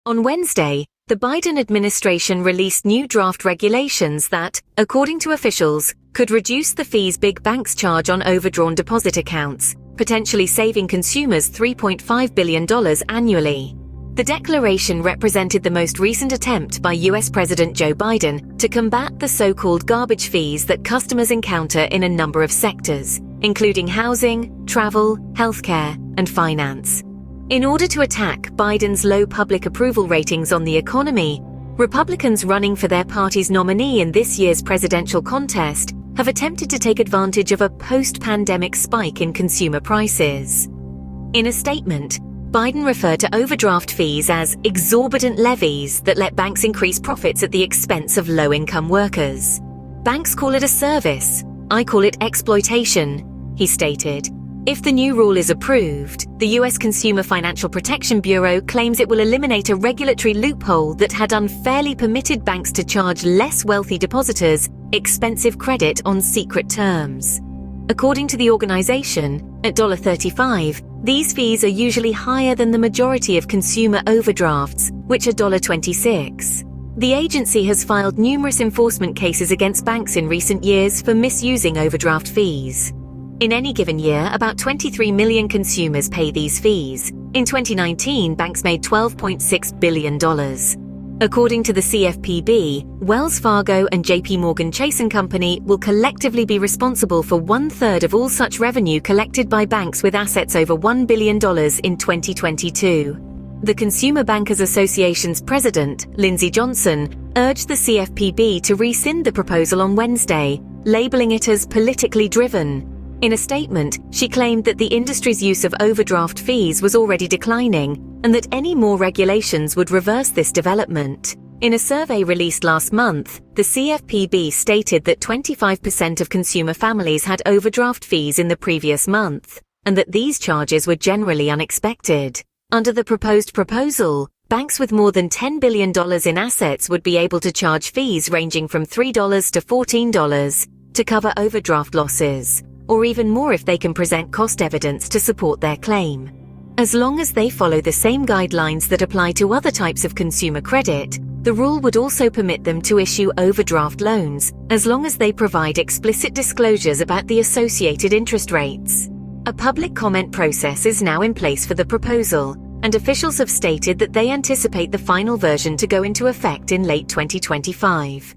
On Wednesday, the Biden administration released new draft regulations that, according to officials, could reduce the fees big banks charge on overdrawn deposit accounts, potentially saving consumers $3.5 billion annually. The declaration represented the most recent attempt by US President Joe Biden to combat the so-called garbage fees that customers encounter in a number of sectors, including housing, travel, healthcare, and finance. In order to attack Biden's low public approval ratings on the economy, Republicans running for their party's nominee in this year's presidential contest have attempted to take advantage of a post-pandemic spike in consumer prices. In a statement, Biden referred to overdraft fees as exorbitant levies that let banks increase profits at the expense of low-income workers. "Banks call it a service. I call it exploitation," he stated. If the new rule is approved, the U.S. Consumer Financial Protection Bureau claims it will eliminate a regulatory loophole that had unfairly permitted banks to charge less wealthy depositors expensive credit on secret terms. According to the organization, at $35, these fees are usually higher than the majority of consumer overdrafts, which are $26. The agency has filed numerous enforcement cases against banks in recent years for misusing overdraft fees. In any given year, about 23 million consumers pay these fees. In 2019, banks made $12.6 billion. According to the CFPB, Wells Fargo and JP Morgan Chase & Company will collectively be responsible for 1/3 of all such revenue collected by banks with assets over $1 billion in 2022. The Consumer Bankers Association's president, Lindsey Johnson, urged the CFPB to rescind the proposal on Wednesday, labeling it as politically driven. In a statement, she claimed that the industry's use of overdraft fees was already declining and that any more regulations would reverse this development. In a survey released last month, the CFPB stated that 25% of consumer families had overdraft fees in the previous month, and that these charges were generally unexpected. Under the proposed proposal, banks with more than $10 billion in assets would be able to charge fees ranging from $3 to $14 to cover overdraft losses, or even more if they can present cost evidence to support their claim. As long as they follow the same guidelines that apply to other types of consumer credit, the rule would also permit them to issue overdraft loans, as long as they provide explicit disclosures about the associated interest rates. A public comment process is now in place for the proposal, and officials have stated that they anticipate the final version to go into effect in late 2025.